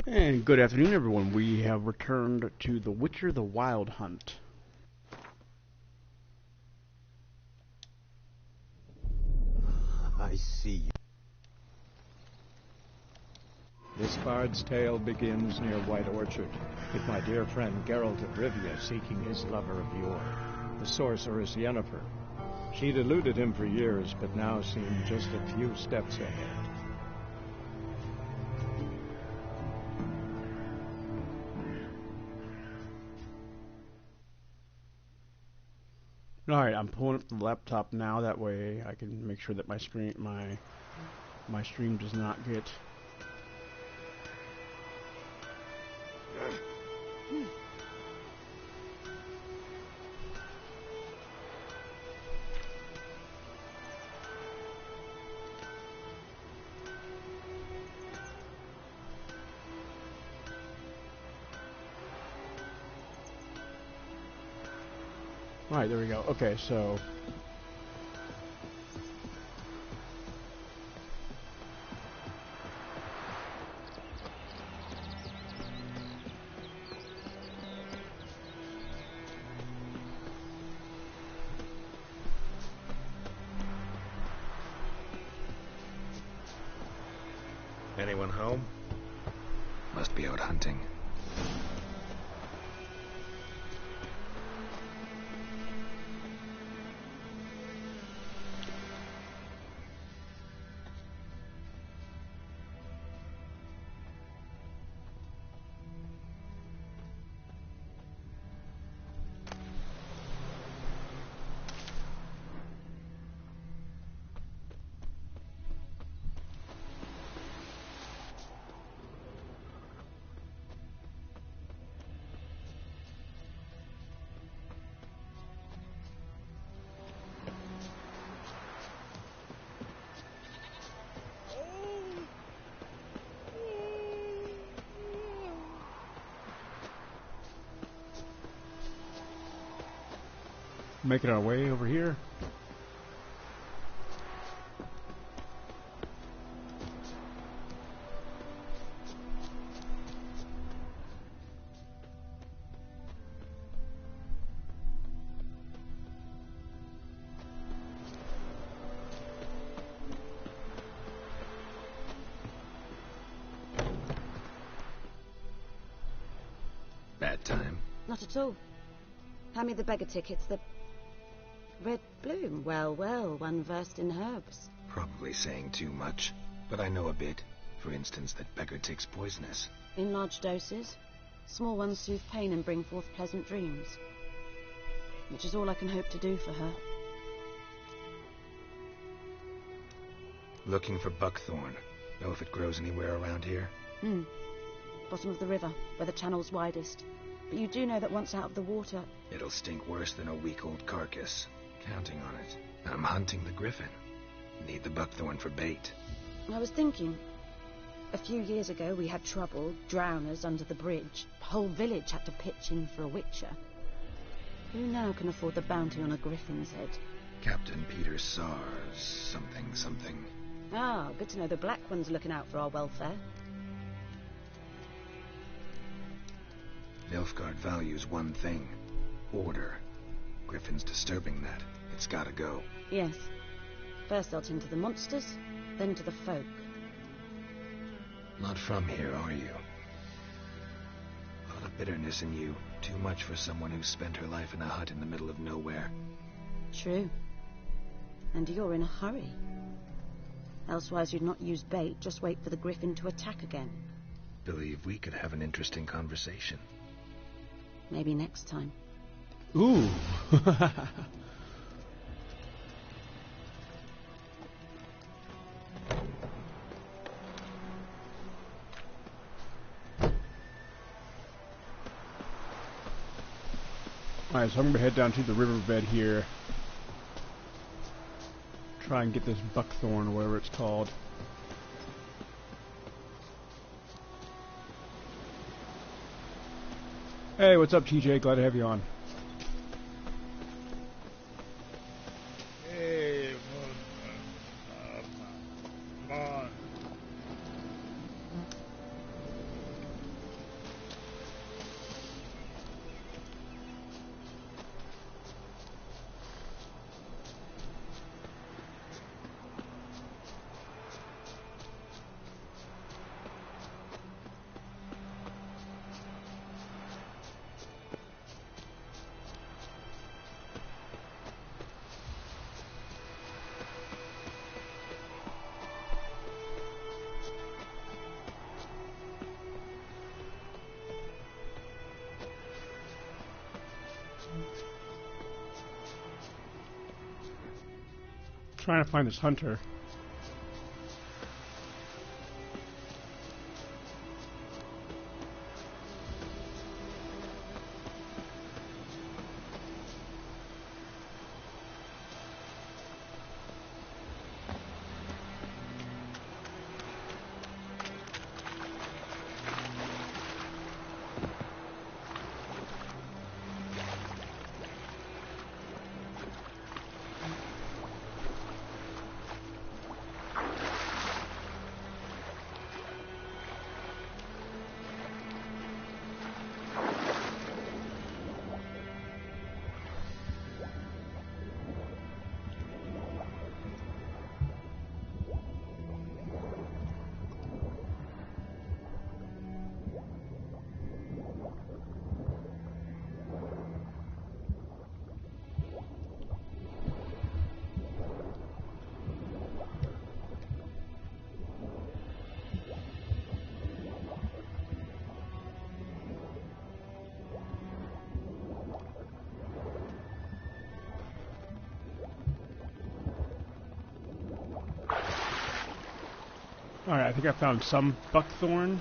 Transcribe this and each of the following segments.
And good afternoon, everyone. We have returned to The Witcher: The Wild Hunt. I see. This bard's tale begins near White Orchard, with my dear friend Geralt of Rivia seeking his lover of yore, the sorceress Yennefer. She'd eluded him for years, but now seemed just a few steps ahead. Alright, I'm pulling up the laptop now, that way I can make sure that my stream does not get... Alright, there we go. Okay, so... Anyone home? Must be out hunting. Making our way over here. Bad time. Not at all. Hand me the beggar tickets, the red bloom. Well, well, one versed in herbs. Probably saying too much, but I know a bit. For instance, that beggar tick's poisonous. In large doses. Small ones soothe pain and bring forth pleasant dreams. Which is all I can hope to do for her. Looking for buckthorn. Know if it grows anywhere around here? Bottom of the river, where the channel's widest. But you do know that once out of the water... It'll stink worse than a week-old carcass. Counting on it. I'm hunting the griffin. Need the buckthorn for bait. I was thinking... A few years ago we had trouble, drowners under the bridge. The whole village had to pitch in for a witcher. Who now can afford the bounty on a griffin's head? Captain Peter Sars, something. Ah, good to know the Black One's looking out for our welfare. Nilfgaard values one thing. Order. Griffin's disturbing that. It's gotta go. Yes. First they'll tend to the monsters, then to the folk. Not from here, are you? A lot of bitterness in you. Too much for someone who spent her life in a hut in the middle of nowhere. True. And you're in a hurry. Elsewise you'd not use bait, just wait for the griffin to attack again. Believe we could have an interesting conversation. Maybe next time. Ooh! Alright, so I'm gonna head down to the riverbed here. Try and get this buckthorn, or whatever it's called. Hey, what's up, TJ? Glad to have you on. Hey, come on. Trying to find this hunter. Alright, I think I found some buckthorn.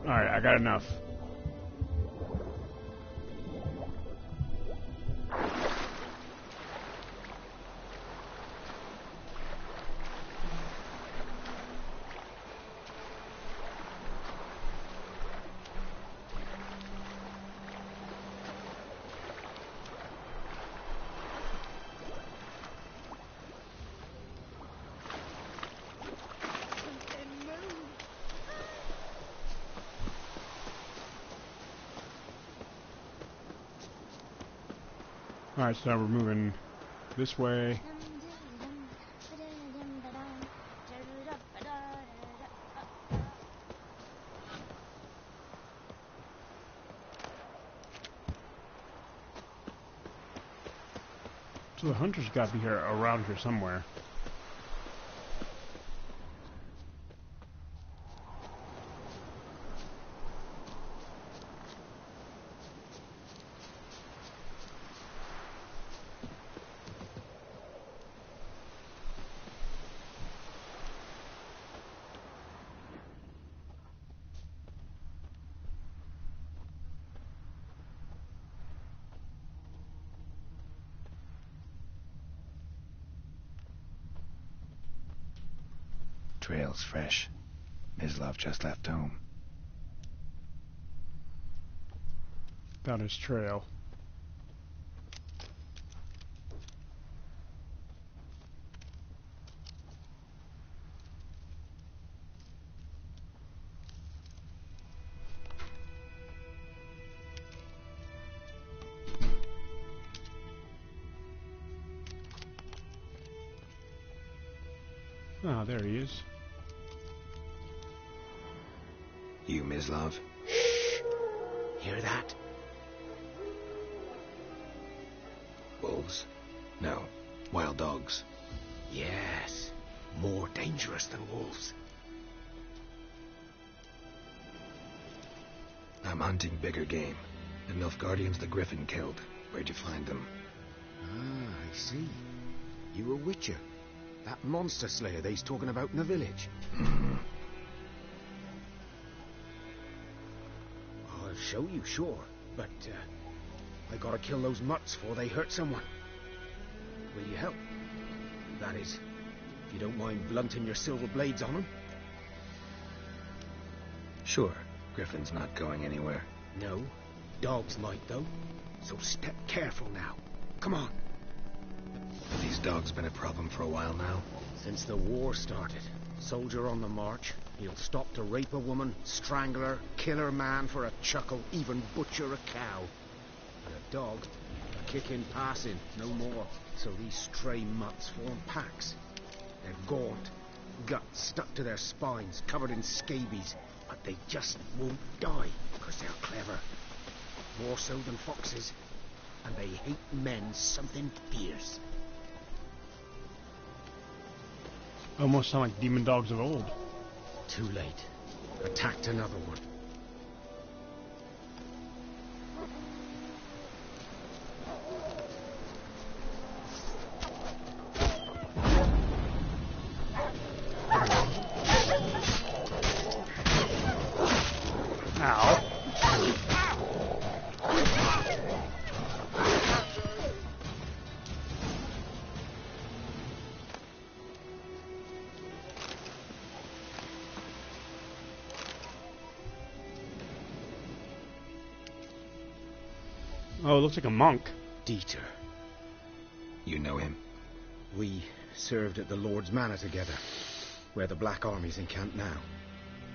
Alright, I got enough. Alright, so now we're moving this way. So the hunter's got to be here, around here somewhere. Trail's fresh. Mislav just left home. Found his trail. Ah, there he is. You, Mislav? Shh! Hear that? Wolves? No. Wild dogs. Yes. More dangerous than wolves. I'm hunting bigger game. The Nilfgaardians the Griffin killed. Where'd you find them? Ah, I see. You a witcher. That monster slayer they's talking about in the village. Mm-hmm. I'll show you, sure. But, I gotta kill those mutts before they hurt someone. Will you help? That is, if you don't mind blunting your silver blades on them. Sure. Griffin's not going anywhere. No. Dogs might, though. So step careful now. Come on. Have these dogs been a problem for a while now? Since the war started. Soldier on the march. He'll stop to rape a woman, strangle her, kill her man for a chuckle, even butcher a cow. But a dog, a kick in passing, no more. So these stray mutts form packs. They're gaunt, guts stuck to their spines, covered in scabies. But they just won't die, because they're clever. More so than foxes. and they hate men something fierce. Almost sound like demon dogs of old. Too late. Attacked another one. Ow. Oh, it looks like a monk. Dieter. You know him? We served at the Lord's Manor together, where the Black Army's encamped now.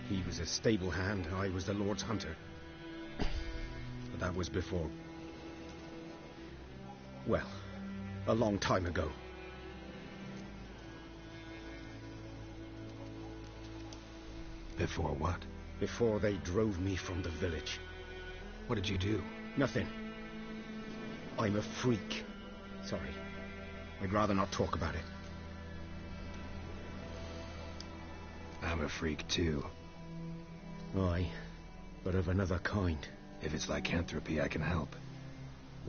He was a stable hand, I was the Lord's hunter. But that was before... well, a long time ago. Before what? Before they drove me from the village. What did you do? Nothing. I'm a freak. Sorry. I'd rather not talk about it. I'm a freak too. Aye, but of another kind. If it's lycanthropy, I can help.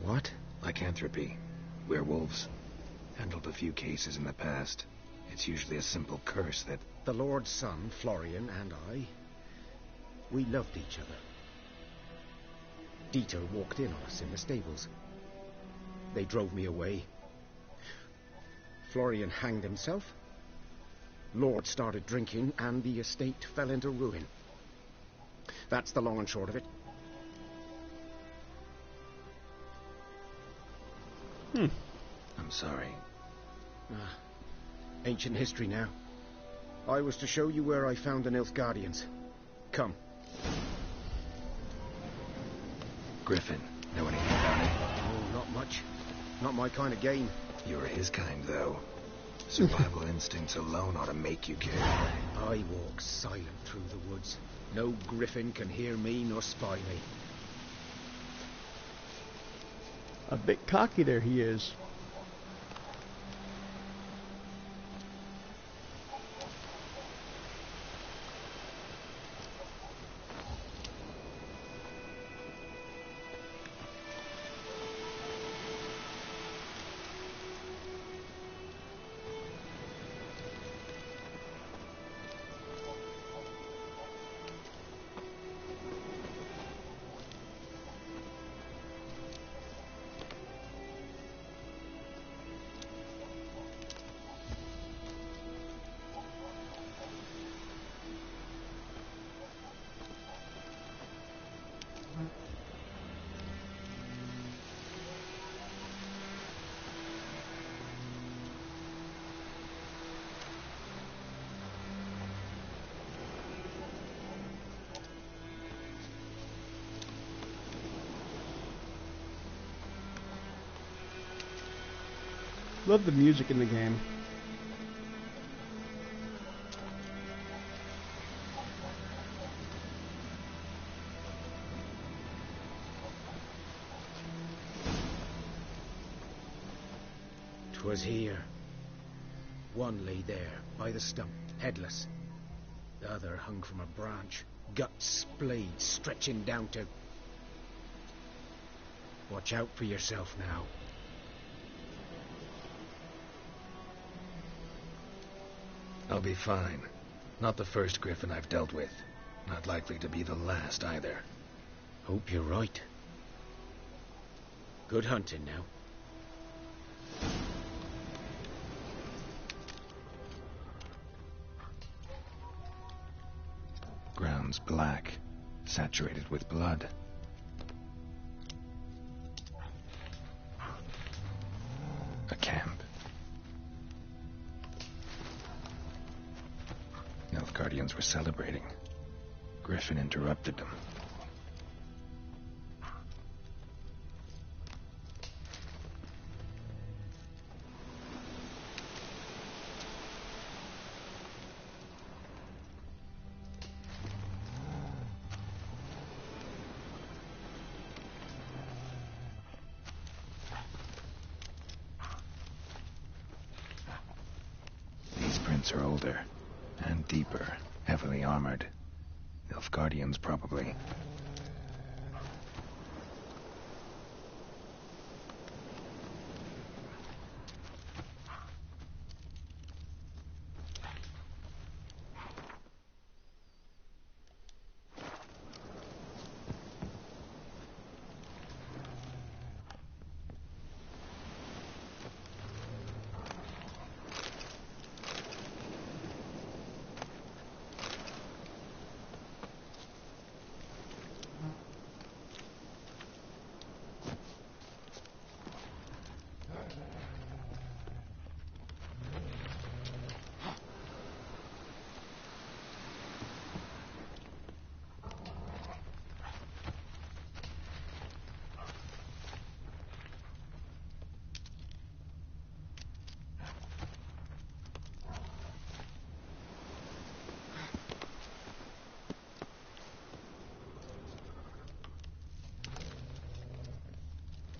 What? Lycanthropy. Werewolves. Handled a few cases in the past. It's usually a simple curse that... The Lord's son, Florian, and I... we loved each other. Dieter walked in on us in the stables. They drove me away. Florian hanged himself. Lord started drinking, and the estate fell into ruin. That's the long and short of it. I'm sorry. Ancient history now. I was to show you where I found the Nilfgaardians. Come. Griffin, know anything about it? Oh, not much. Not my kind of game. You're his kind, though. Survival instincts alone ought to make you care. I walk silent through the woods. No griffin can hear me nor spy me. A bit cocky there he is. Love the music in the game. "'Twas here. One lay there, by the stump, headless. The other hung from a branch, guts splayed, stretching down to... Watch out for yourself now." I'll be fine. Not the first griffin I've dealt with. Not likely to be the last, either. Hope you're right. Good hunting now. Ground's black, saturated with blood. A camp. Nilfgaardians were celebrating. Griffin interrupted them. Giants are older. And deeper. Heavily armored. Nilfgaardians, probably.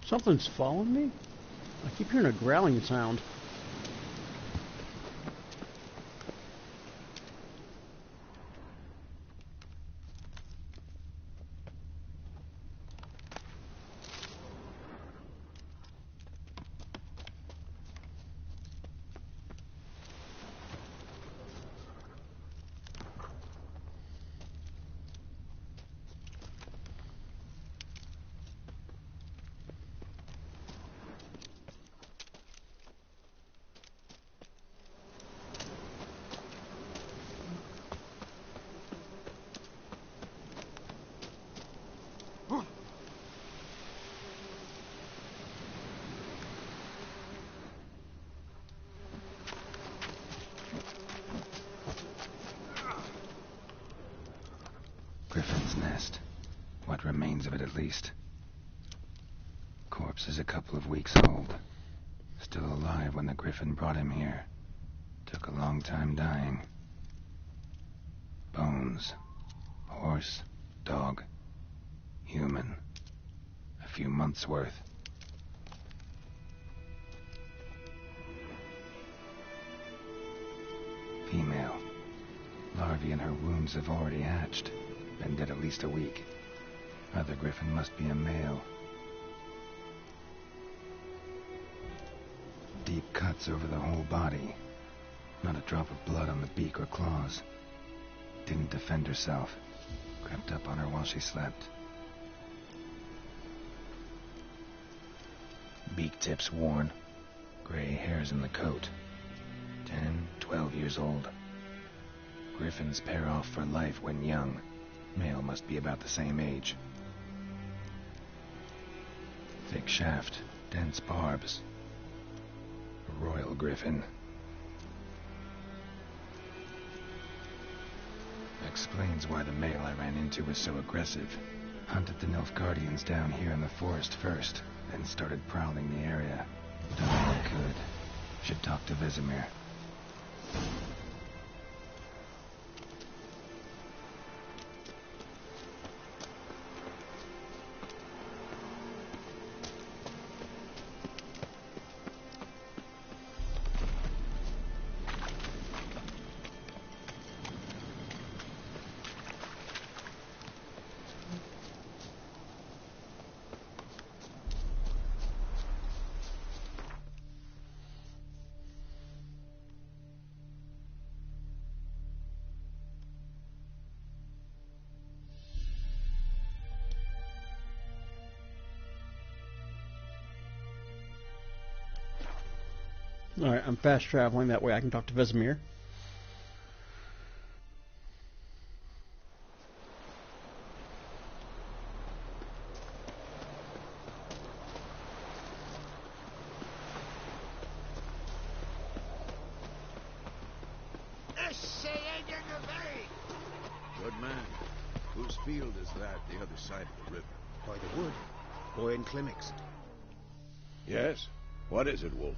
Something's following me? I keep hearing a growling sound. Griffin's nest. What remains of it, at least. Corpse is a couple of weeks old. Still alive when the Griffin brought him here. Took a long time dying. Bones. Horse. Dog. Human. A few months' worth. Female. Larvae in her wombs have already hatched. Been dead at least a week. Other Griffin must be a male. Deep cuts over the whole body. Not a drop of blood on the beak or claws. Didn't defend herself. Crept up on her while she slept. Beak tips worn. Gray hairs in the coat. 10, 12 years old. Griffins pair off for life when young. Male must be about the same age. Thick shaft, dense barbs. A royal griffin. Explains why the male I ran into was so aggressive. Hunted the Nilfgaardians down here in the forest first, then started prowling the area. Done all I could. Should talk to Vesemir. Alright, I'm fast traveling, that way I can talk to Vesemir. Good man. Whose field is that, the other side of the river? By the wood. Boy and Climmix. Yes? What is it, Wolf?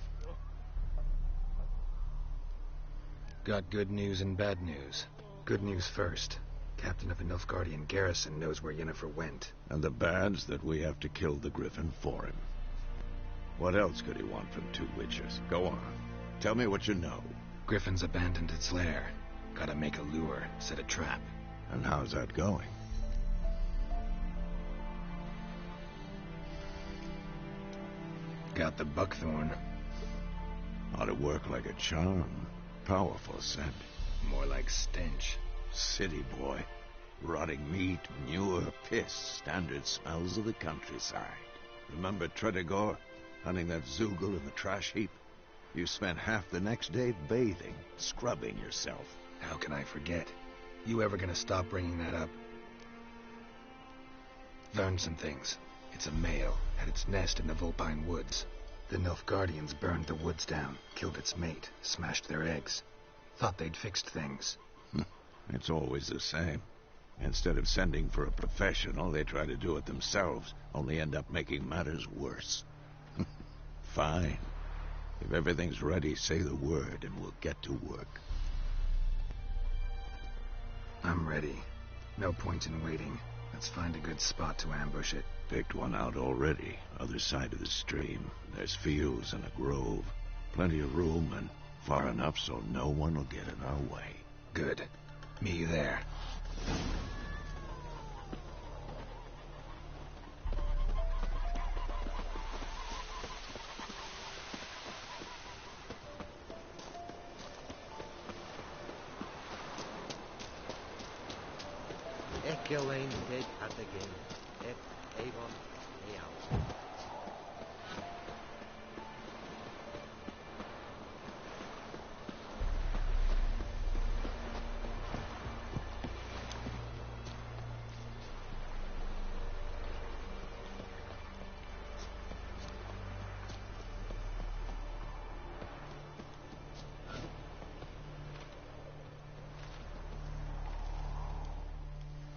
Got good news and bad news. Good news first. Captain of the Nilfgaardian garrison knows where Yennefer went. And the bad's that we have to kill the Griffin for him. What else could he want from two witches? Go on. Tell me what you know. Griffin's abandoned its lair. Gotta make a lure, set a trap. And how's that going? Got the buckthorn. Ought to work like a charm. Powerful scent. More like stench. City boy. Rotting meat, manure, piss. Standard smells of the countryside. Remember Tredegor? Hunting that Zoogle in the trash heap? You spent half the next day bathing, scrubbing yourself. How can I forget? You ever gonna stop bringing that up? Learned some things. It's a male, had its nest in the Vulpine Woods. The Nilfgaardians burned the woods down, killed its mate, smashed their eggs. Thought they'd fixed things. It's always the same. Instead of sending for a professional, they try to do it themselves, only end up making matters worse. Fine. If everything's ready, say the word and we'll get to work. I'm ready. No point in waiting. Let's find a good spot to ambush it. Picked one out already. Other side of the stream. There's fields and a grove. Plenty of room and far enough so no one will get in our way. Good. Meet you there. Elaine dead at the game. Avon, out.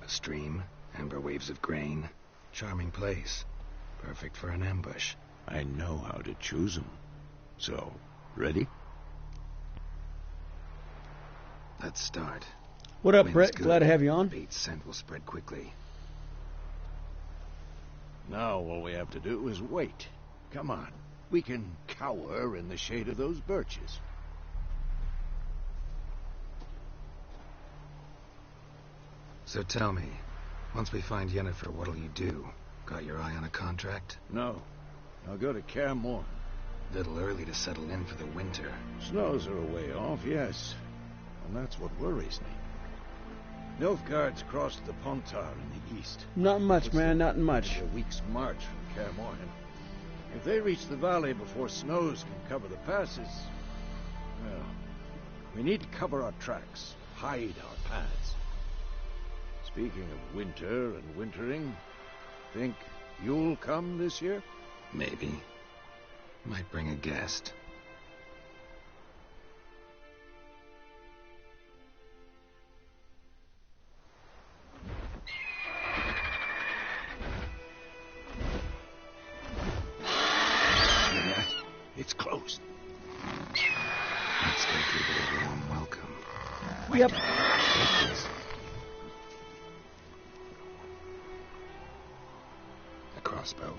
Stream, amber waves of grain. Charming place. Perfect for an ambush. I know how to choose them. So, ready? Let's start. What up, Wind's Brett? good. Glad to have you on. Bait's scent will spread quickly. Now all we have to do is wait. Come on. We can cower in the shade of those birches. So tell me, once we find Yennefer, what'll you do? Got your eye on a contract? No. I'll go to Kaer Morhen. Little early to settle in for the winter. Snows are a way off, yes. And that's what worries me. Nilfgaard's crossed the Pontar in the east. Not much, man, not much. A week's march from Kaer Morhen. If they reach the valley before snows can cover the passes, well, we need to cover our tracks, hide our paths. Speaking of winter and wintering, think you'll come this year? Maybe. Might bring a guest. It's closed. Let's go give it a warm welcome. Yep. Take this. A crossbow.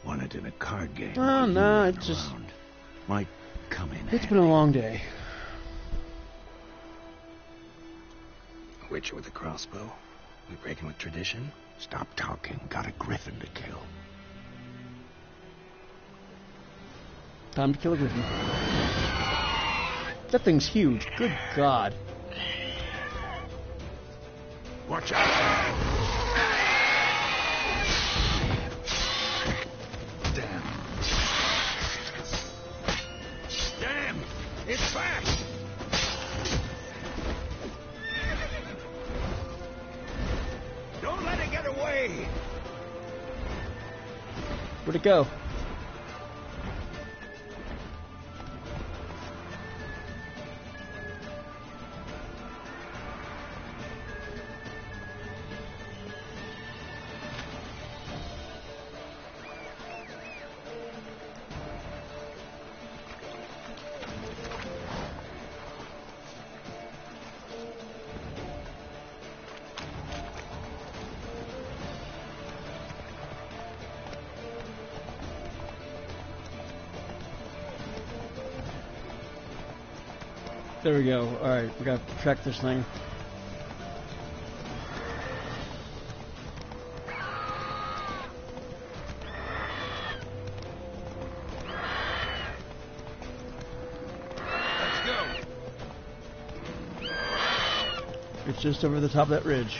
Won it in a card game. Oh, while you no, ran it's just... around. Might come in It's handy. been a long day. A witcher with a crossbow. We breaking with tradition? Stop talking. Got a griffin to kill. Time to kill a griffin. That thing's huge. Good God. Watch out! Damn. Damn! It's fast! Don't let it get away! Where'd it go? There we go. Alright, we gotta track this thing. Let's go. It's just over the top of that ridge.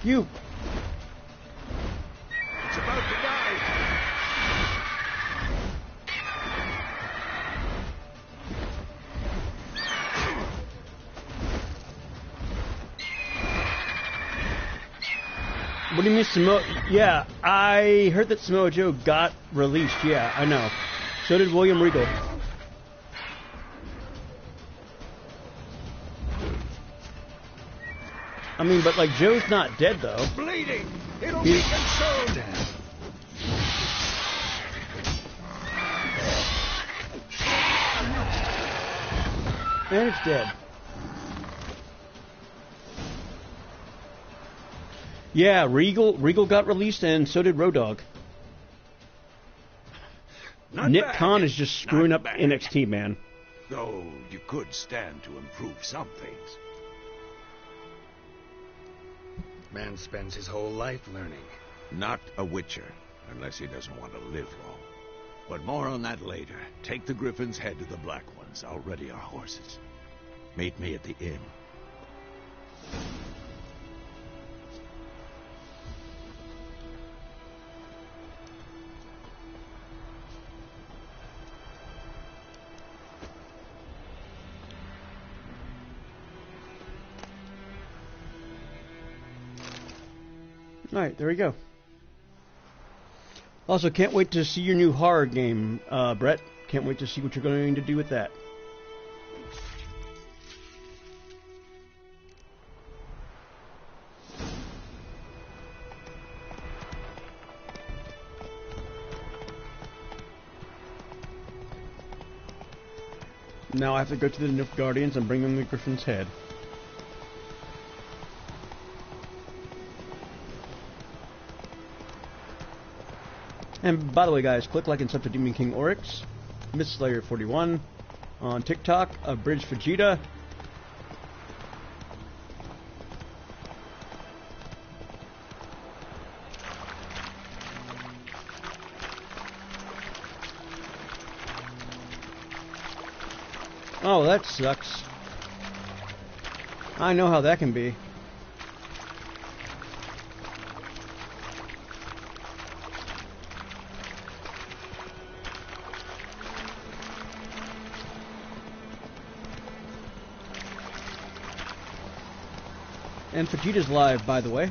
You! It's about to die. What do you mean Samoa? Yeah, I heard that Samoa Joe got released. Yeah, I know. So did William Regal. I mean, but like Joe's not dead though. Bleeding. It'll He's- weaken soon. And it's dead. Yeah, Regal got released, and so did Road Dogg. Not Nick bad. Khan is just screwing Not up bad. NXT, man. Though you could stand to improve some things. Man spends his whole life learning. Not a Witcher, unless he doesn't want to live long. But more on that later. Take the Griffin's head to the Black Ones. I'll ready our horses. Meet me at the inn. Alright, there we go. Also, can't wait to see your new horror game, Brett. Can't wait to see what you're going to do with that. Now I have to go to the Nilfgaardians and bring them the Griffin's head. And by the way, guys, click like and sub to Demon King Oryx, Miss Slayer 41 on TikTok, Abridged Vegeta. Oh, that sucks. I know how that can be. And Vegeta's live, by the way.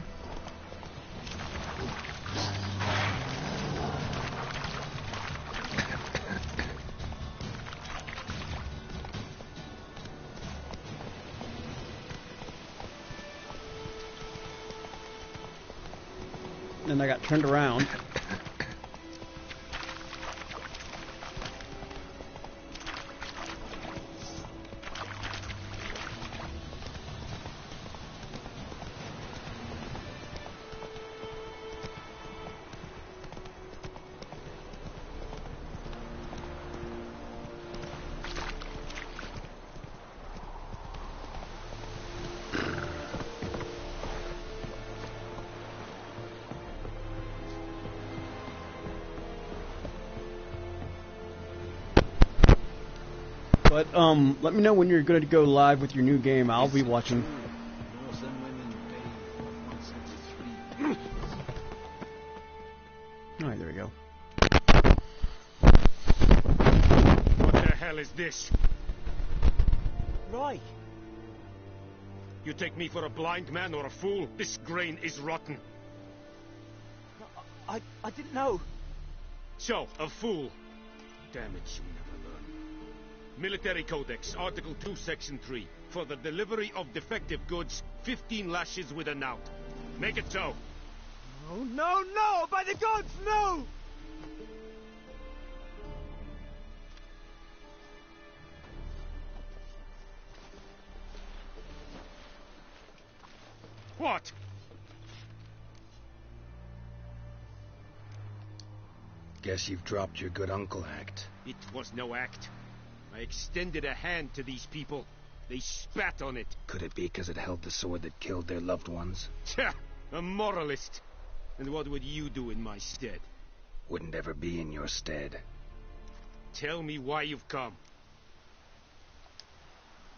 And I got turned around. But let me know when you're going to go live with your new game. I'll be watching. Alright, there we go. What the hell is this? Right. You take me for a blind man or a fool? This grain is rotten. I didn't know. So, a fool. Damn it, you never learn. Military Codex, Article 2, Section 3. For the delivery of defective goods, 15 lashes with a knout. Make it so. Oh, no, no! By the gods, no! What? Guess you've dropped your good uncle act. It was no act. I extended a hand to these people. They spat on it. Could it be because it held the sword that killed their loved ones? Tja, a moralist. And what would you do in my stead? Wouldn't ever be in your stead. Tell me why you've come.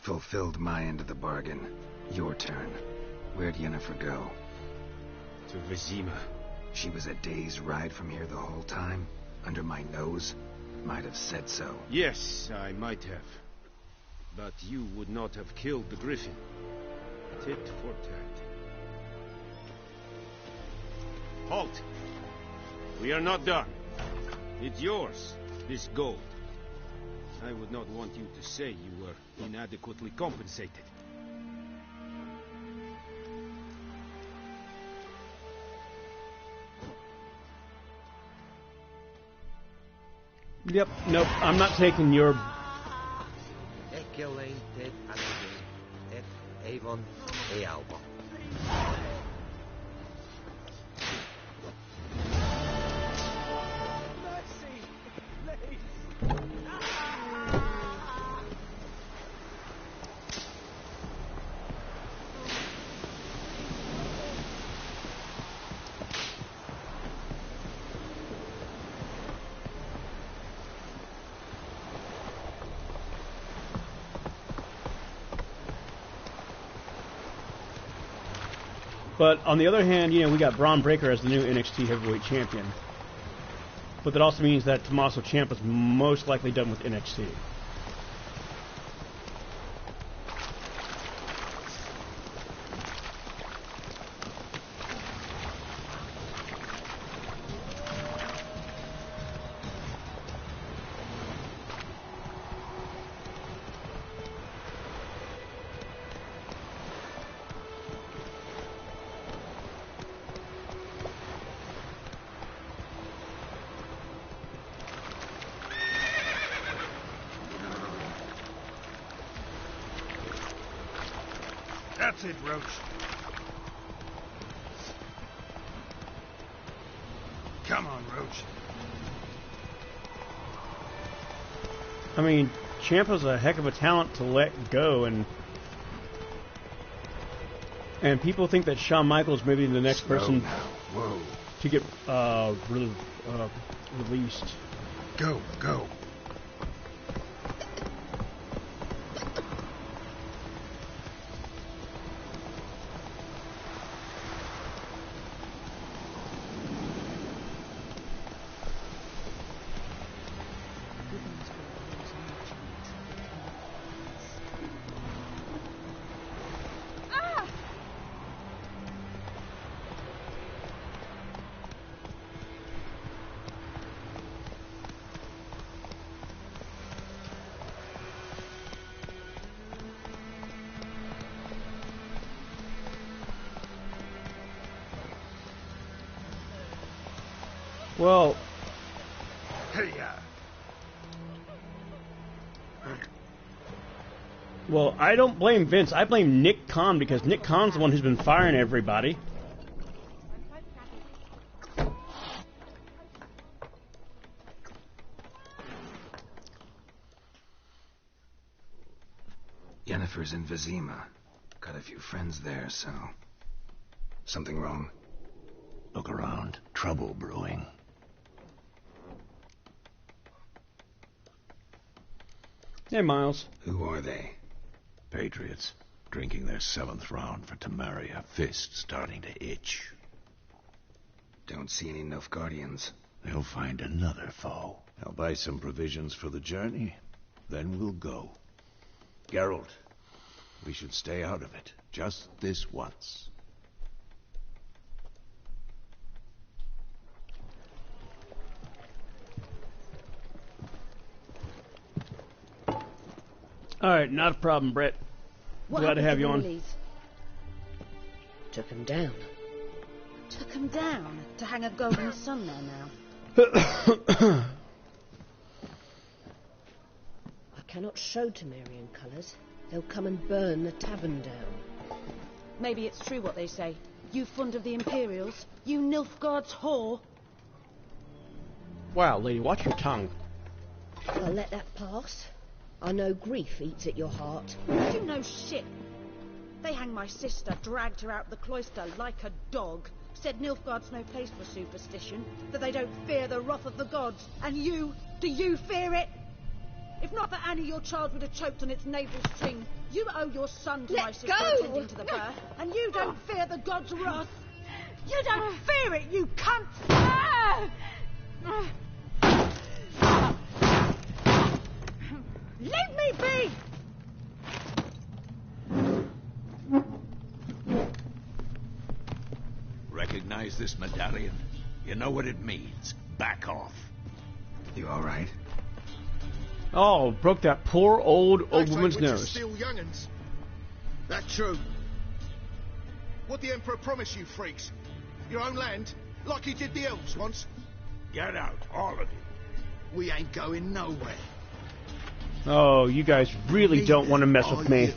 Fulfilled my end of the bargain. Your turn. Where'd Yennefer go? To Vizima. She was a day's ride from here the whole time? Under my nose? Might have said so. Yes, I might have. But you would not have killed the griffin. Tit for tat. Halt! We are not done. It's yours, this gold. I would not want you to say you were inadequately compensated. Yep, nope, I'm not taking your... Ekelein ted Atagin, F. Avon, E. Alba. But on the other hand, you know, we got Braun Breaker as the new NXT Heavyweight Champion. But that also means that Tommaso Ciampa is most likely done with NXT. That's it, Roach. Come on, Roach. I mean, Ciampa's a heck of a talent to let go, and people think that Shawn Michaels may be the next person Whoa. to get released. Go, go. Well, well, I don't blame Vince. I blame Nick Khan, because Nick Khan's the one who's been firing everybody. Yennefer's in Vizima. Got a few friends there, so... Something wrong? Look around. Trouble brewing. Hey, Miles. Who are they? Patriots. Drinking their 7th round for Tamaria. Fist starting to itch. Don't see any Nilfgaardians. They'll find another foe. I'll buy some provisions for the journey. Then we'll go. Geralt, we should stay out of it. Just this once. Alright, not a problem, Brett. What Glad to happened have you the on. lilies? Took him down. Took him down to hang a golden sun there now. I cannot show Temerian colours. They'll come and burn the tavern down. Maybe it's true what they say. You fond of the Imperials? You Nilfgaard's whore? Wow, lady, watch your tongue. I'll let that pass. I know grief eats at your heart. You know shit. They hanged my sister, dragged her out the cloister like a dog. Said Nilfgaard's no place for superstition, that they don't fear the wrath of the gods. And you, do you fear it? If not for Annie, your child would have choked on its navel string. You owe your son to my sister attending to the birth, and you don't fear the gods' wrath. You don't fear it, you cunt! Leave me be! Recognize this medallion? You know what it means. Back off. You all right? Oh, broke that poor old woman's nose. Still young'uns. That true. What the Emperor promised you, freaks? Your own land, like he did the elves once. Get out, all of you. We ain't going nowhere. Oh, you guys really don't want to mess with me.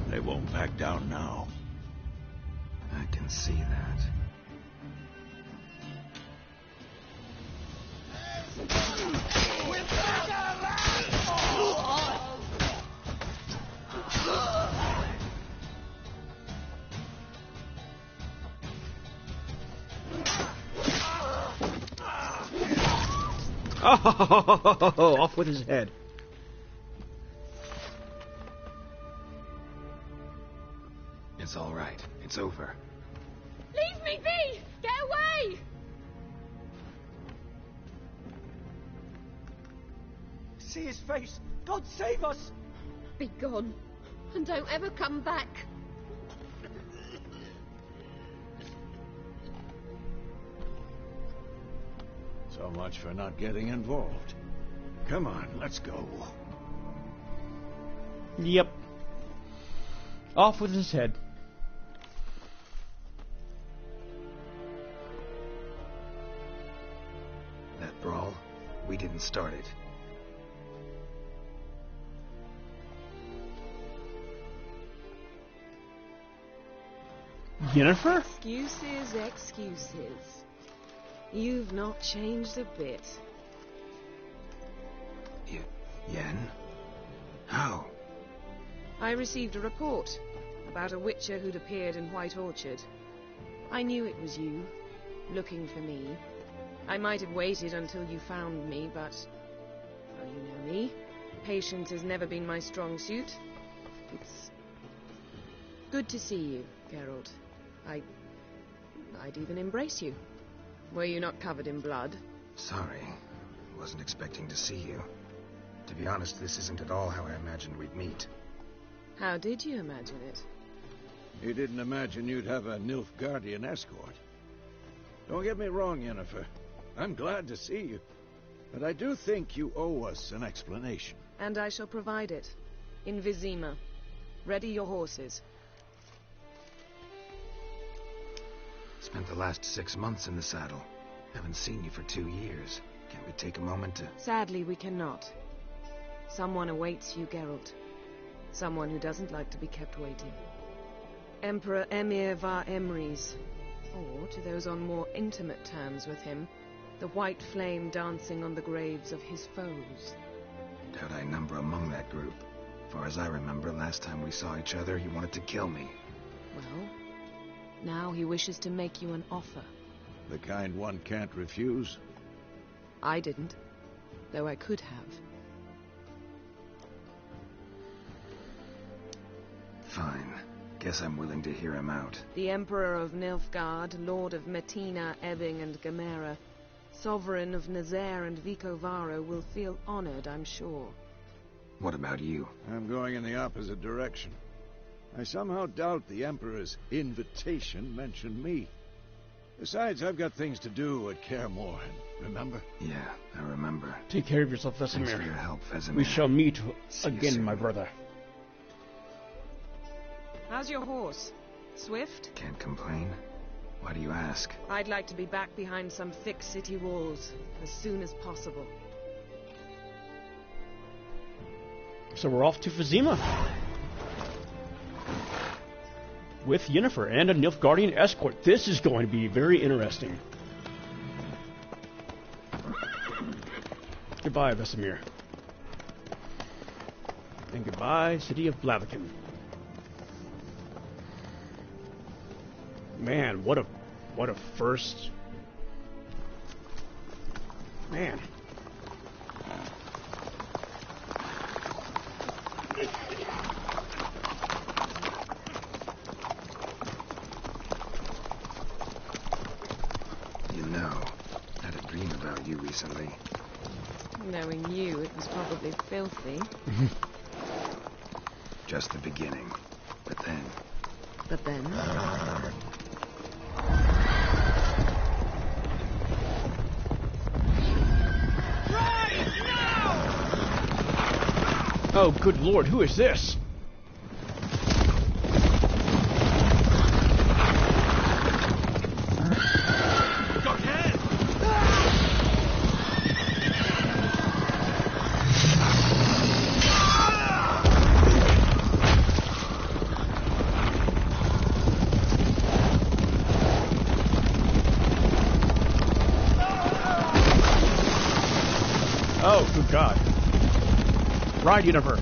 They won't back down now. I can see that. Oh, off with his head. It's all right. It's over. Leave me be! Get away! See his face! God save us! Be gone, and don't ever come back. So much for not getting involved. Come on, let's go. Yep. Off with his head. That brawl, we didn't start it. Yennefer? Excuses, excuses. You've not changed a bit. Yen? How? I received a report about a witcher who'd appeared in White Orchard. I knew it was you, looking for me. I might have waited until you found me, but... well, you know me. Patience has never been my strong suit. It's good to see you, Geralt. I'd even embrace you. Were you not covered in blood? Sorry. Wasn't expecting to see you. To be honest, this isn't at all how I imagined we'd meet. How did you imagine it? You didn't imagine you'd have a Nilfgaardian escort. Don't get me wrong, Yennefer. I'm glad to see you. But I do think you owe us an explanation. And I shall provide it. In Vizima. Ready your horses. Spent the last 6 months in the saddle. Haven't seen you for 2 years. Can't we take a moment to... Sadly, we cannot. Someone awaits you, Geralt. Someone who doesn't like to be kept waiting. Emperor Emhyr var Emreis. Or, to those on more intimate terms with him, the white flame dancing on the graves of his foes. Doubt I number among that group. Far as I remember, last time we saw each other, he wanted to kill me. Well, now he wishes to make you an offer. The kind one can't refuse? I didn't, though I could have. Fine. Guess I'm willing to hear him out. The Emperor of Nilfgaard, Lord of Metina, Ebbing, and Gamera, Sovereign of Nazaire and Vicovaro, will feel honored, I'm sure. What about you? I'm going in the opposite direction. I somehow doubt the Emperor's invitation mentioned me. Besides, I've got things to do at Kaer Morhen, remember? Yeah, I remember. Take care of yourself, Vesemir. Thanks for your help, Vesemir. We shall meet again, my brother. How's your horse? Swift? Can't complain. Why do you ask? I'd like to be back behind some thick city walls as soon as possible. So we're off to Vizima. with Yennefer and a Nilfgaardian escort. This is going to be very interesting. Goodbye, Vesemir. And goodbye, City of Blaviken. Man, what a first. Man. You know, I had a dream about you recently. Knowing you, it was probably filthy. Just the beginning. But then... But then? Oh, good lord, who is this? Oh, good God. Ride, Yennefer.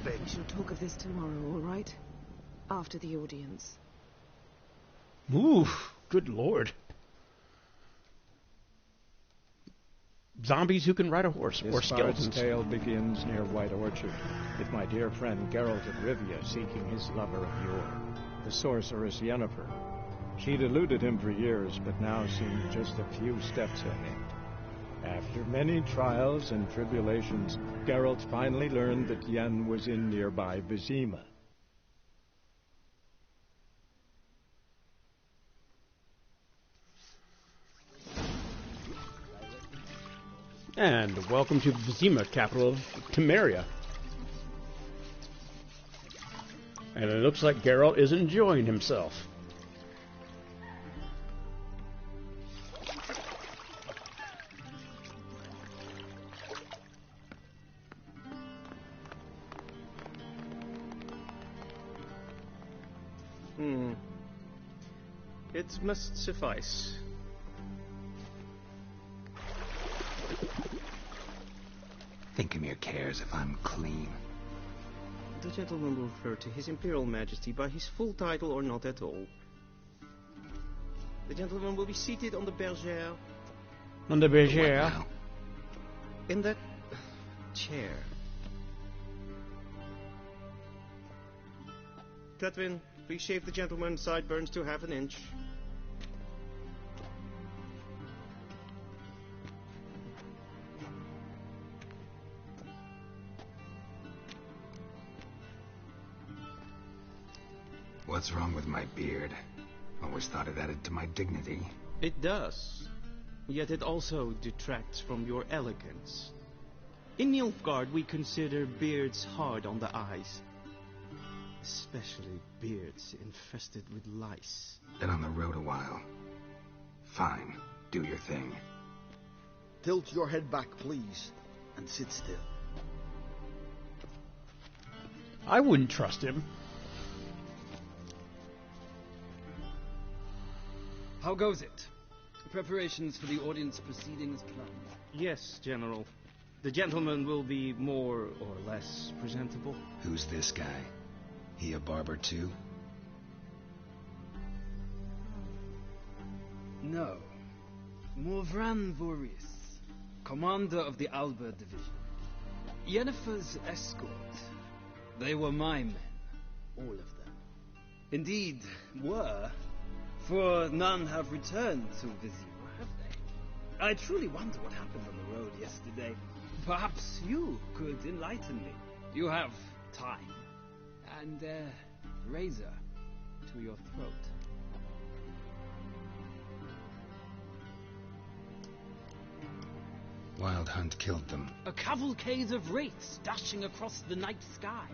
We shall talk of this tomorrow, all right? After the audience. Oof, good lord. Zombies who can ride a horse, or This bard's skeletons. tale begins near White Orchard, with my dear friend Geralt of Rivia seeking his lover of yore, the sorceress Yennefer. She'd eluded him for years, but now seemed just a few steps ahead. After many trials and tribulations, Geralt finally learned that Yen was in nearby Vizima. And welcome to Vizima, capital of Temeria. And it looks like Geralt is enjoying himself. It must suffice. Thinkemere cares if I'm clean. The gentleman will refer to His Imperial Majesty by his full title or not at all. The gentleman will be seated on the bergère. On the bergère. In that chair. Cletwin, please shave the gentleman's sideburns to half an inch. What's wrong with my beard? Always thought it added to my dignity. It does. Yet it also detracts from your elegance. In Nilfgaard, we consider beards hard on the eyes. Especially beards infested with lice. Been on the road a while. Fine. Do your thing. Tilt your head back, please, and sit still. I wouldn't trust him. How goes it? Preparations for the audience proceeding as planned? Yes, General. The gentleman will be more or less presentable. Who's this guy? He a barber too? No. Morvran Voorhis, commander of the Alba division. Yennefer's escort. They were my men. All of them. Indeed, were. For none have returned to Vizima, have they? I truly wonder what happened on the road yesterday. Perhaps you could enlighten me. You have time. And razor to your throat. Wild Hunt killed them. A cavalcade of wraiths dashing across the night sky.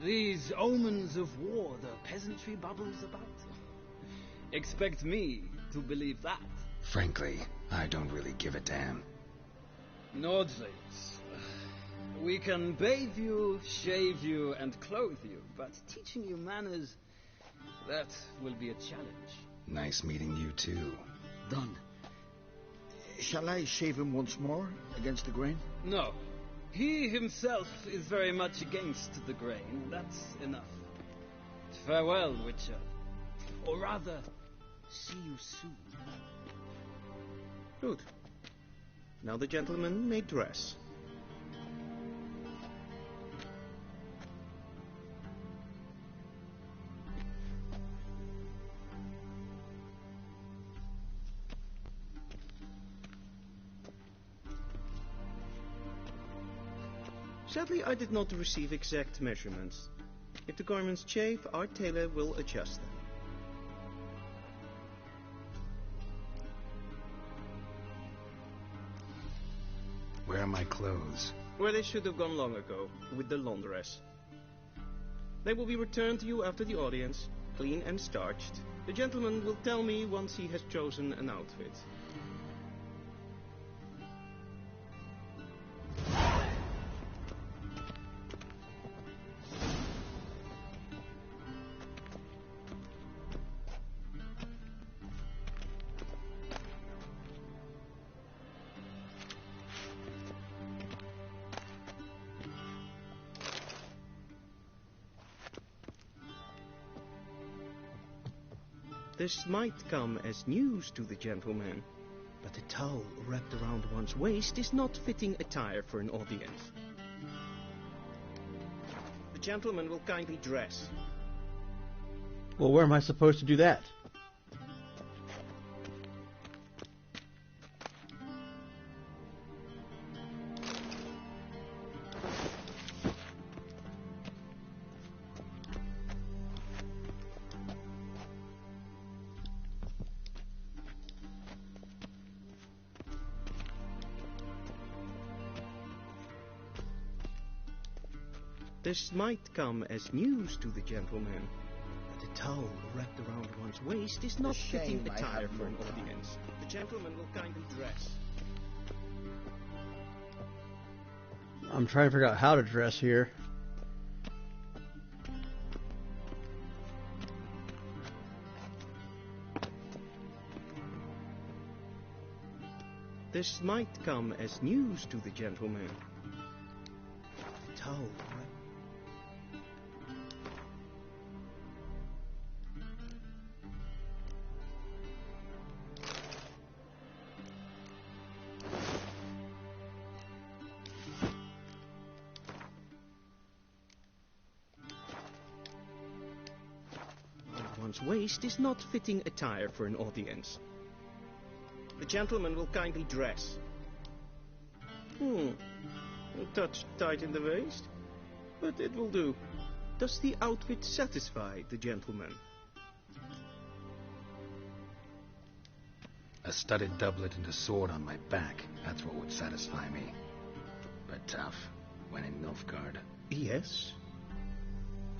These omens of war the peasantry babbles about. Expect me to believe that. Frankly, I don't really give a damn. Nordlings. We can bathe you, shave you, and clothe you, but teaching you manners, that will be a challenge. Nice meeting you too. Done. Shall I shave him once more, against the grain? No. He himself is very much against the grain. That's enough. Farewell, Witcher. Or rather, see you soon. Good. Now the gentleman may dress. Sadly, I did not receive exact measurements. If the garments chafe, our tailor will adjust them. Where are my clothes? Where they should have gone long ago, with the laundress. They will be returned to you after the audience, clean and starched. The gentleman will tell me once he has chosen an outfit. This might come as news to the gentleman, but a towel wrapped around one's waist is not fitting attire for an audience. The gentleman will kindly dress. Well, where am I supposed to do that? This might come as news to the gentleman, but a towel wrapped around one's waist is not fitting attire for an audience. The gentleman will kindly dress. I'm trying to figure out how to dress here. This might come as news to the gentleman. The towel. One's waist is not fitting attire for an audience. The gentleman will kindly dress. A touch tight in the waist, but it will do. Does the outfit satisfy the gentleman? A studded doublet and a sword on my back. That's what would satisfy me. But tough, when in Nilfgaard. Yes?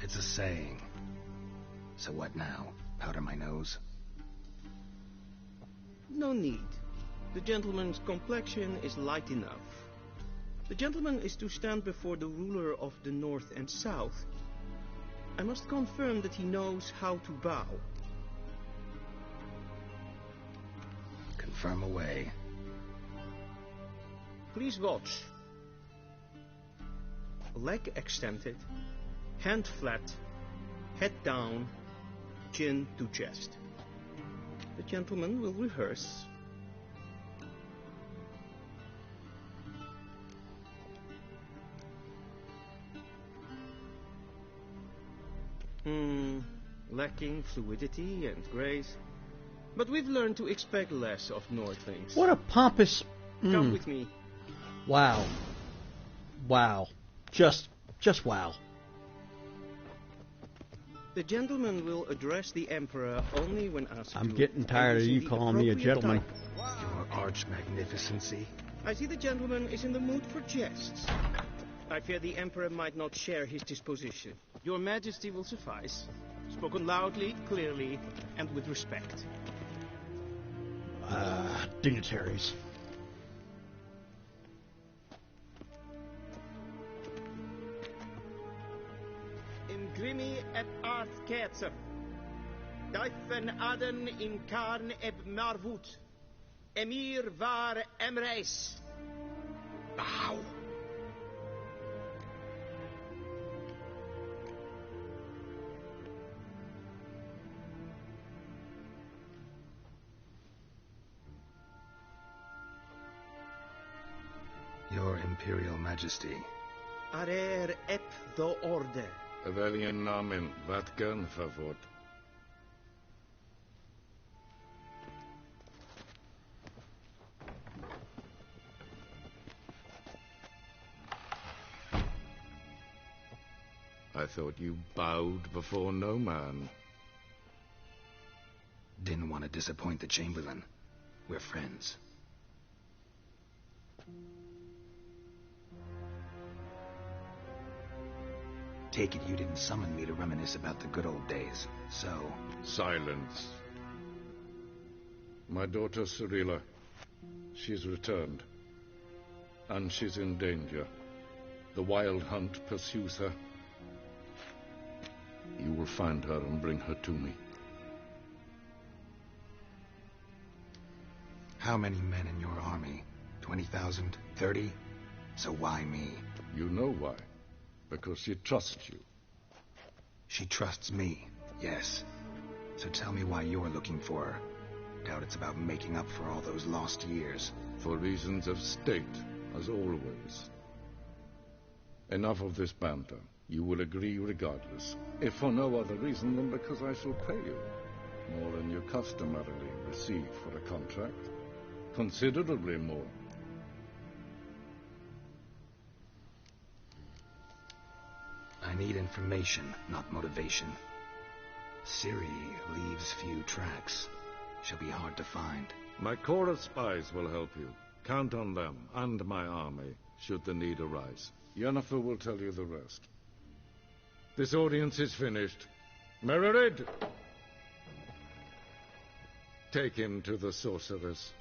It's a saying. So what now? Powder my nose? No need. The gentleman's complexion is light enough. The gentleman is to stand before the ruler of the North and South. I must confirm that he knows how to bow. Confirm away. Please watch. Leg extended, hand flat, head down, chin to chest. The gentleman will rehearse. Lacking fluidity and grace. But we've learned to expect less of Nordlings. What a pompous... Come with me. Wow. Wow. Just wow. The gentleman will address the Emperor only when asked I'm to. getting tired of you calling me a gentleman. Your arch magnificency. I see the gentleman is in the mood for jests. I fear the Emperor might not share his disposition. Your Majesty will suffice. Spoken loudly, clearly, and with respect. Dignitaries. Imgrimi et art kerzer. Duifen aden in karn eb marvut. Emir var emreis. Bow. Your Imperial Majesty. Arer ep do orde. Welchen Namen? Wat gern verwort? I thought you bowed before no man. Didn't want to disappoint the Chamberlain. We're friends. Take it you didn't summon me to reminisce about the good old days, so... Silence. My daughter Cirilla, she's returned. And she's in danger. The Wild Hunt pursues her. You will find her and bring her to me. How many men in your army? 20,000? 30? So why me? You know why. Because she trusts you. She trusts me, yes. So tell me why you're looking for her. Doubt it's about making up for all those lost years. For reasons of state, as always. Enough of this banter. You will agree regardless, if for no other reason than because I shall pay you more than you customarily receive for a contract. Considerably more. I need information, not motivation. Ciri leaves few tracks. She'll be hard to find. My corps of spies will help you. Count on them, and my army, should the need arise. Yennefer will tell you the rest. This audience is finished. Mererid! Take him to the sorceress.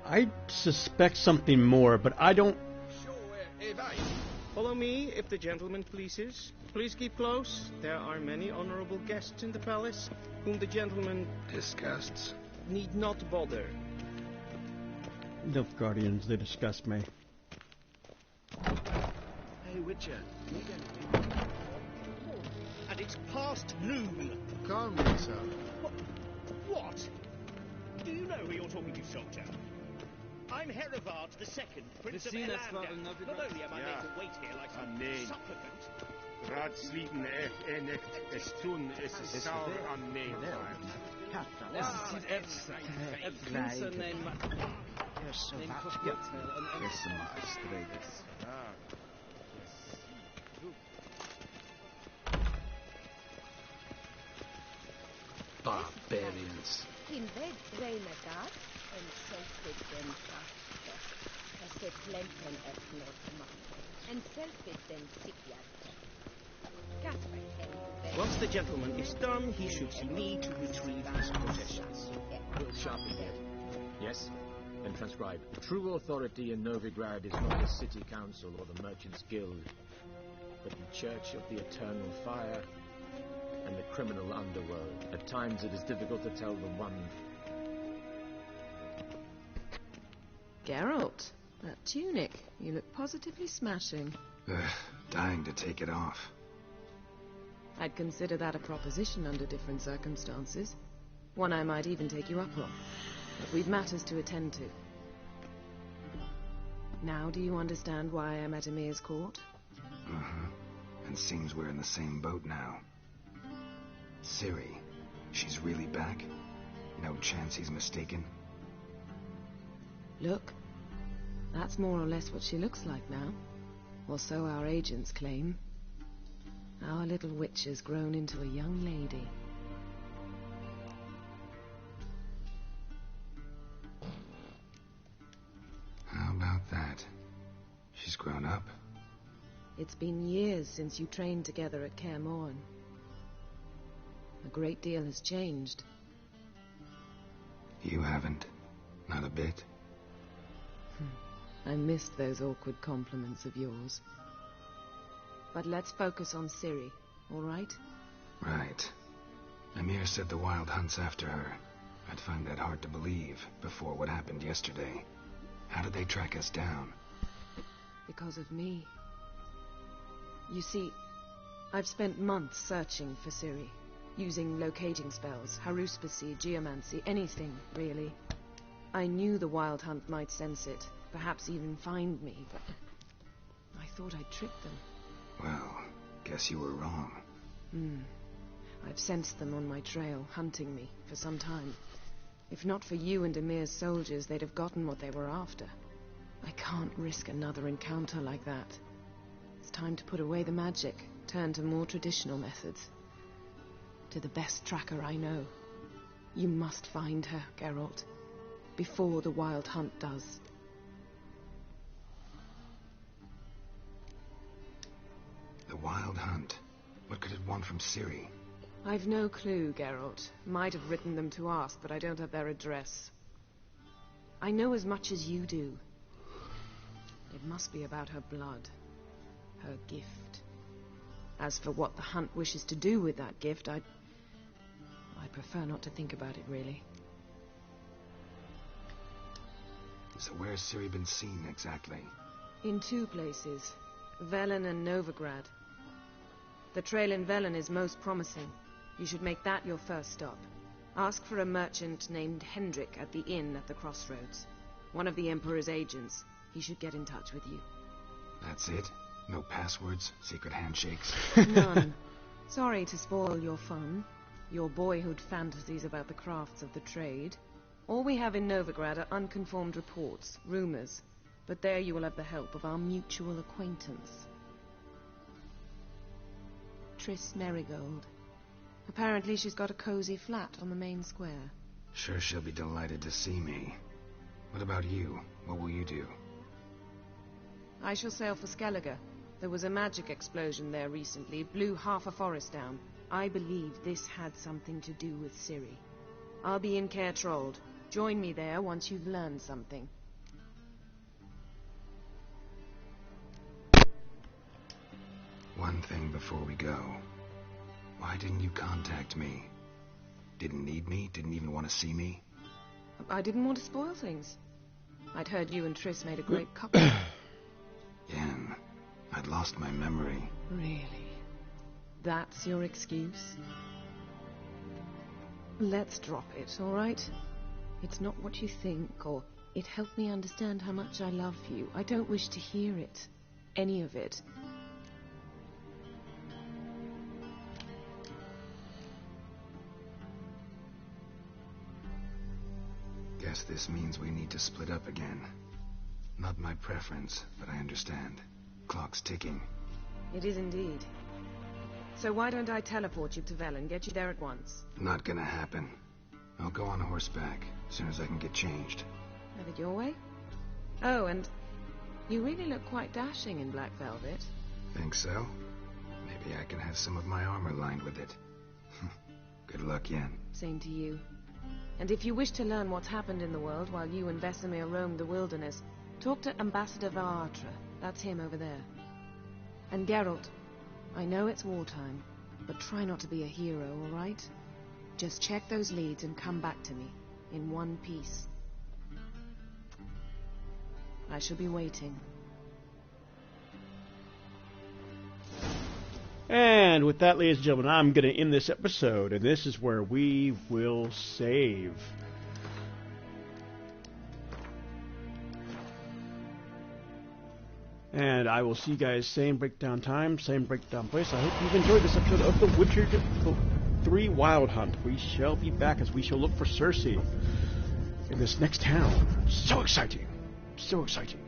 I suspect something more, but I don't... Follow me, if the gentleman pleases. Please keep close. There are many honorable guests in the palace, whom the gentleman... disgusts. ...need not bother. Nilfgaardians, they disgust me. Hey, Witcher. And it's past noon. Calm yourself. What? Do you know who you're talking to, soldier? I'm Herivard II, Prince of Elander. Not only am I made to wait here like some supplicant... Raadsliden enig is toen is het sauer aan mij. Barbarians. In veg reinagat en selfit den vaste. Este plenten en selfit den sikjat. Once the gentleman is done, he should see me to retrieve his possessions. Will Sharpenhead. Yes? Then transcribe. True authority in Novigrad is not the city council or the merchants' guild, but the Church of the Eternal Fire and the criminal underworld. At times it is difficult to tell the one. Geralt, that tunic. You look positively smashing. Dying to take it off. I'd consider that a proposition under different circumstances. One I might even take you up on. But we've matters to attend to. Now do you understand why I'm at Emir's court? Uh-huh. And seems we're in the same boat now. Ciri, she's really back? No chance he's mistaken? Look, that's more or less what she looks like now. Or so our agents claim. Our little witch has grown into a young lady. How about that? She's grown up. It's been years since you trained together at Kaer Morhen. A great deal has changed. You haven't. Not a bit. I missed those awkward compliments of yours. But let's focus on Ciri, all right? Right. Emir said the Wild Hunt's after her. I'd find that hard to believe before what happened yesterday. How did they track us down? Because of me. You see, I've spent months searching for Ciri, using locating spells, haruspicy, geomancy, anything, really. I knew the Wild Hunt might sense it, perhaps even find me, but I thought I'd tricked them. Well, guess you were wrong. I've sensed them on my trail, hunting me, for some time. If not for you and Emir's soldiers, they'd have gotten what they were after. I can't risk another encounter like that. It's time to put away the magic, turn to more traditional methods. To the best tracker I know. You must find her, Geralt, before the Wild Hunt does. The Wild Hunt? What could it want from Ciri? I've no clue, Geralt. Might have written them to ask, but I don't have their address. I know as much as you do. It must be about her blood. Her gift. As for what the Hunt wishes to do with that gift, I prefer not to think about it, really. So where's Ciri been seen, exactly? In two places. Velen and Novigrad. The trail in Velen is most promising. You should make that your first stop. Ask for a merchant named Hendrik at the inn at the crossroads. One of the Emperor's agents. He should get in touch with you. That's it? No passwords? Secret handshakes? None. Sorry to spoil your fun. Your boyhood fantasies about the crafts of the trade. All we have in Novigrad are unconfirmed reports, rumors. But there you will have the help of our mutual acquaintance. Triss Merigold. Apparently she's got a cozy flat on the main square. Sure she'll be delighted to see me. What about you? What will you do? I shall sail for Skellige. There was a magic explosion there recently, blew half a forest down. I believe this had something to do with Ciri. I'll be in Caer Trolde. Join me there once you've learned something. One thing before we go. Why didn't you contact me? Didn't need me? Didn't even want to see me? I didn't want to spoil things. I'd heard you and Triss made a great couple. Yen, I'd lost my memory. Really? That's your excuse? Let's drop it, all right? It's not what you think, or it helped me understand how much I love you. I don't wish to hear it. Any of it. Guess this means we need to split up again. Not my preference, but I understand. Clock's ticking. It is indeed. So why don't I teleport you to Velen, get you there at once? Not gonna happen. I'll go on horseback, as soon as I can get changed. Have it your way? Oh, and you really look quite dashing in black velvet. Think so? Maybe I can have some of my armor lined with it. Good luck, Yen. Same to you. And if you wish to learn what's happened in the world while you and Vesemir roamed the wilderness, talk to Ambassador Varatra. That's him over there. And Geralt, I know it's wartime, but try not to be a hero, all right? Just check those leads and come back to me, in one piece. I shall be waiting. And with that, ladies and gentlemen, I'm going to end this episode, and this is where we will save. And I will see you guys same breakdown time, same breakdown place. I hope you've enjoyed this episode of The Witcher 3 Wild Hunt. We shall be back as we shall look for Cersei in this next town. So exciting! So exciting.